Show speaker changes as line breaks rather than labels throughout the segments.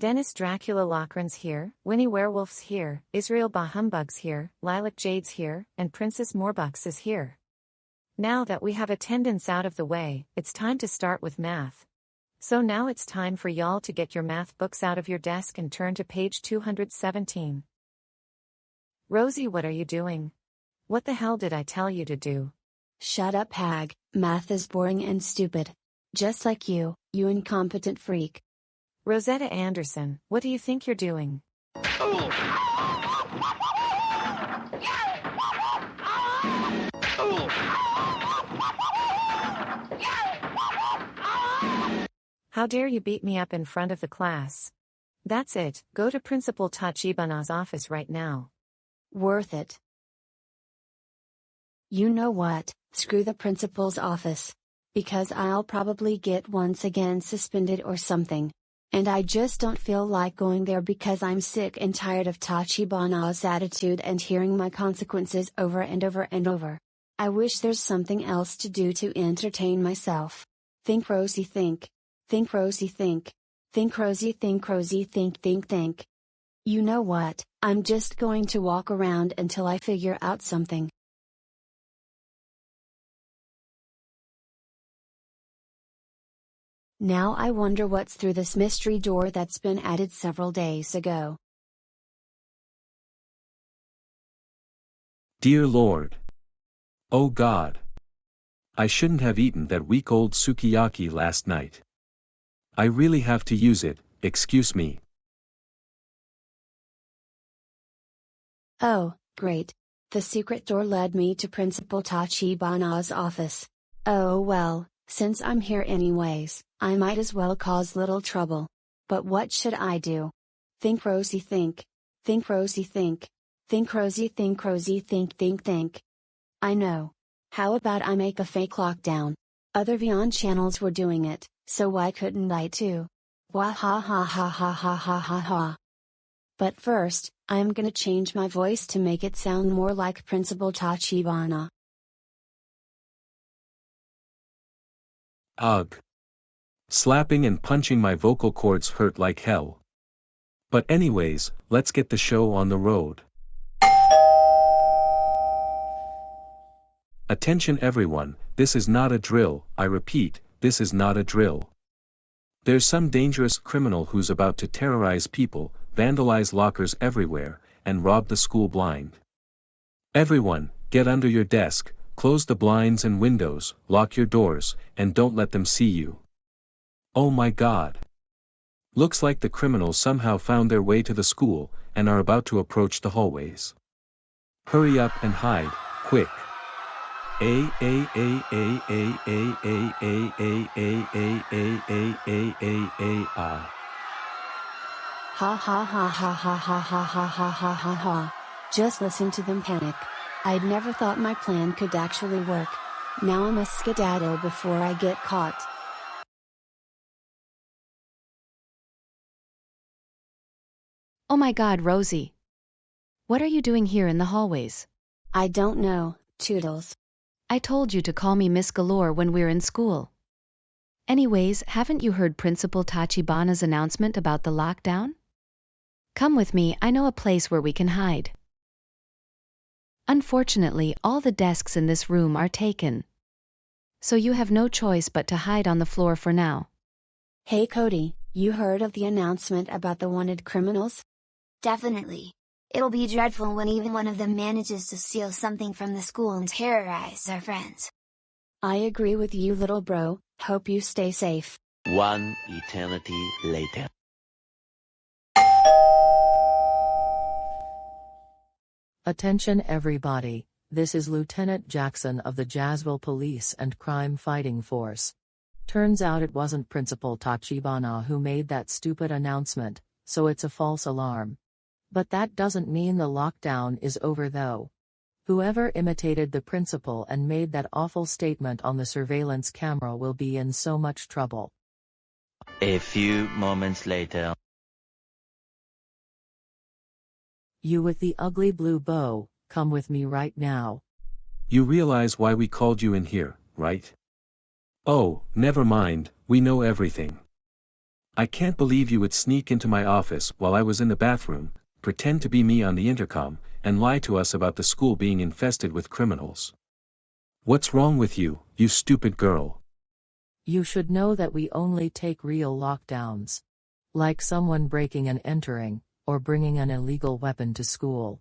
Dennis Dracula Lochran's here, Winnie Werewolf's here, Israel Bahumbug's here, Lilac Jade's here, and Princess Morbucks is here. Now that we have attendance out of the way, it's time to start with math. So now it's time for y'all to get your math books out of your desk and turn to page 217. Rosie, what are you doing? What the hell did I tell you to do?
Shut up, hag. Math is boring and stupid. Just like you incompetent freak.
Rosetta Anderson, what do you think you're doing? How dare you beat me up in front of the class? That's it, go to Principal Tachibana's office right now.
Worth it. You know what, screw the principal's office. Because I'll probably get once again suspended or something. And I just don't feel like going there because I'm sick and tired of Tachibana's attitude and hearing my consequences over and over and over. I wish there's something else to do to entertain myself. Think Rosie think. Think Rosie think. Think Rosie think Rosie think. You know what, I'm just going to walk around until I figure out something. Now I wonder what's through this mystery door that's been added several days ago.
Dear Lord. Oh God. I shouldn't have eaten that week-old sukiyaki last night. I really have to use it, excuse me.
Oh, great. The secret door led me to Principal Tachibana's office. Oh well, since I'm here anyways, I might as well cause little trouble. But what should I do? Think Rosie think. Think Rosie think. Think Rosie think Rosie think. I know. How about I make a fake lockdown? Other Vion channels were doing it, so why couldn't I too? Wah ha ha ha ha ha ha ha ha. But first, I'm gonna change my voice to make it sound more like Principal Tachibana.
Ugh. Slapping and punching my vocal cords hurt like hell. But anyways, let's get the show on the road. Attention everyone, this is not a drill, I repeat, this is not a drill. There's some dangerous criminal who's about to terrorize people, vandalize lockers everywhere, and rob the school blind. Everyone, get under your desk, close the blinds and windows, lock your doors, and don't let them see you. Oh my God. Looks like the criminals somehow found their way to the school, and are about to approach the hallways. Hurry up and hide, quick.
Ha ha ha ha ha ha ha ha ha ha ha ha. Just listen to them panic. I'd never thought my plan could actually work. Now I must skedaddle before I get caught.
Oh my God, Rosie. What are you doing here in the hallways?
I don't know, Toodles.
I told you to call me Miss Galore when we're in school. Anyways, haven't you heard Principal Tachibana's announcement about the lockdown? Come with me, I know a place where we can hide. Unfortunately, all the desks in this room are taken. So you have no choice but to hide on the floor for now.
Hey Cody, you heard of the announcement about the wanted criminals?
Definitely. It'll be dreadful when even one of them manages to steal something from the school and terrorize our friends.
I agree with you, little bro, hope you stay safe.
One eternity later.
Attention everybody, this is Lieutenant Jackson of the Jazzville Police and Crime Fighting Force. Turns out it wasn't Principal Tachibana who made that stupid announcement, so it's a false alarm. But that doesn't mean the lockdown is over though. Whoever imitated the principal and made that awful statement on the surveillance camera will be in so much trouble.
A few moments later.
You with the ugly blue bow, come with me right now.
You realize why we called you in here, right? Oh, never mind, we know everything. I can't believe you would sneak into my office while I was in the bathroom, pretend to be me on the intercom, and lie to us about the school being infested with criminals. What's wrong with you, you stupid girl?
You should know that we only take real lockdowns. Like someone breaking and entering, or bringing an illegal weapon to school.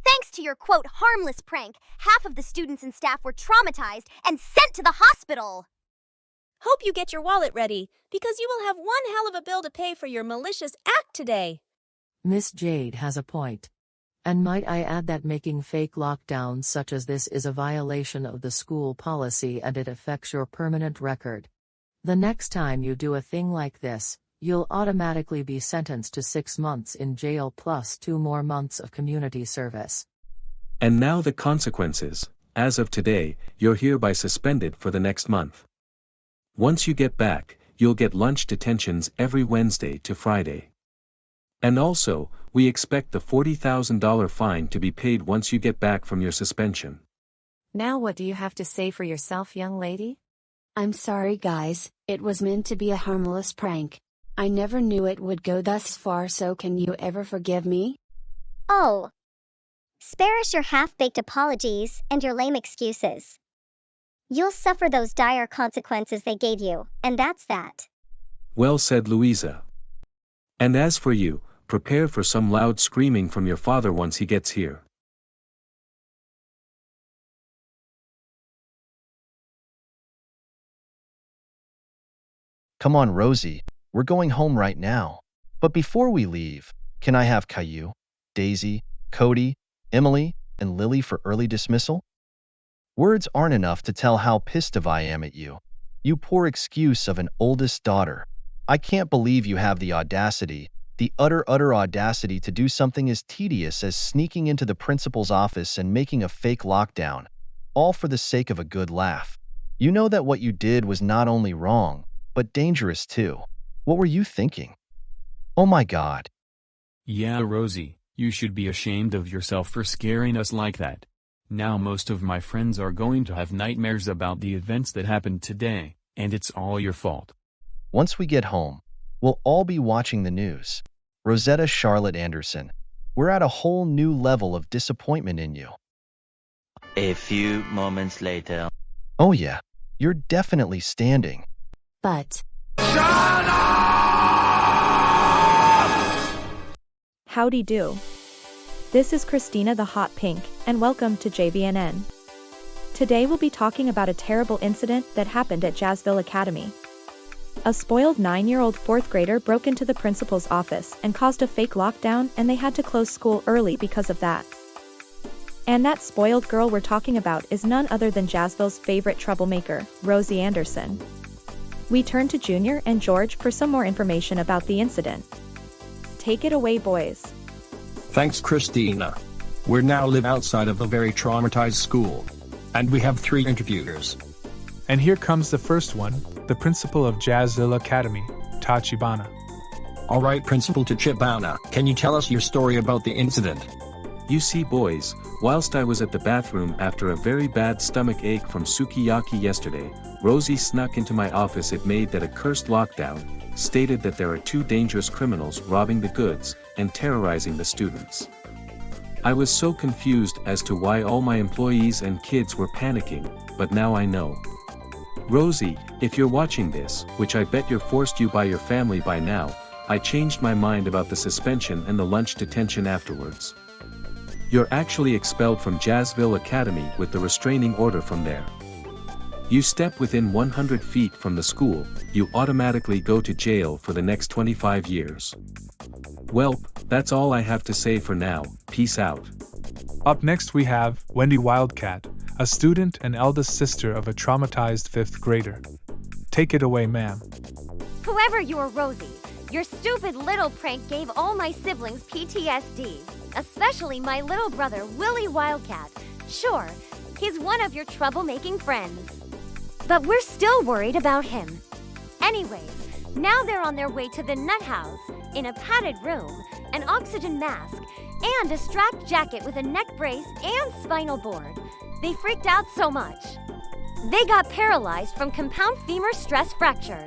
Thanks to your quote harmless prank, half of the students and staff were traumatized and sent to the hospital.
Hope you get your wallet ready, because you will have one hell of a bill to pay for your malicious act today.
Miss Jade has a point. And might I add that making fake lockdowns such as this is a violation of the school policy and it affects your permanent record. The next time you do a thing like this, you'll automatically be sentenced to 6 months in jail plus 2 more months of community service.
And now the consequences. As of today, you're hereby suspended for the next month. Once you get back, you'll get lunch detentions every Wednesday to Friday. And also, we expect the $40,000 fine to be paid once you get back from your suspension.
Now what do you have to say for yourself, young lady?
I'm sorry guys, it was meant to be a harmless prank. I never knew it would go thus far, so can you ever forgive me?
Oh. Spare us your half-baked apologies and your lame excuses. You'll suffer those dire consequences they gave you, and that's that.
Well said, Louisa. And as for you, prepare for some loud screaming from your father once he gets here.
Come on, Rosie, we're going home right now. But before we leave, can I have Caillou, Daisy, Cody, Emily, and Lily for early dismissal? Words aren't enough to tell how pissed off I am at you. You poor excuse of an oldest daughter. I can't believe you have the audacity, the utter audacity to do something as tedious as sneaking into the principal's office and making a fake lockdown, all for the sake of a good laugh. You know that what you did was not only wrong, but dangerous too. What were you thinking? Oh my God.
Yeah, Rosie, you should be ashamed of yourself for scaring us like that. Now most of my friends are going to have nightmares about the events that happened today, and it's all your fault.
Once we get home, we'll all be watching the news. Rosetta Charlotte Anderson, we're at a whole new level of disappointment in you.
A few moments later.
Oh yeah, you're definitely standing.
But...
Howdy do. This is Christina the Hot Pink, and welcome to JVNN. Today we'll be talking about a terrible incident that happened at Jazzville Academy. A spoiled 9-year-old 4th grader broke into the principal's office and caused a fake lockdown, and they had to close school early because of that. And that spoiled girl we're talking about is none other than Jazzville's favorite troublemaker, Rosie Anderson. We turn to Junior and George for some more information about the incident. Take it away, boys.
Thanks, Christina. We now live outside of a very traumatized school. And we have 3 interviewers.
And here comes the first one, the principal of Jazzville Academy, Tachibana.
All right, Principal Tachibana, can you tell us your story about the incident?
You see, boys, whilst I was at the bathroom after a very bad stomach ache from sukiyaki yesterday, Rosie snuck into my office. It made that a cursed lockdown, stated that there are 2 dangerous criminals robbing the goods and terrorizing the students. I was so confused as to why all my employees and kids were panicking, but now I know. Rosie, if you're watching this, which I bet you're forced you by your family by now, I changed my mind about the suspension and the lunch detention afterwards. You're actually expelled from Jazzville Academy with the restraining order from there. You step within 100 feet from the school, you automatically go to jail for the next 25 years. Well, that's all I have to say for now. Peace out.
Up next we have Wendy Wildcat, a student and eldest sister of a traumatized 5th grader. Take it away, ma'am.
Whoever you are, Rosie, your stupid little prank gave all my siblings PTSD, especially my little brother, Willie Wildcat. Sure, he's one of your troublemaking friends. But we're still worried about him. Anyways, now they're on their way to the nut house, in a padded room, an oxygen mask, and a strapped jacket with a neck brace and spinal board. They freaked out so much. They got paralyzed from compound femur stress fracture.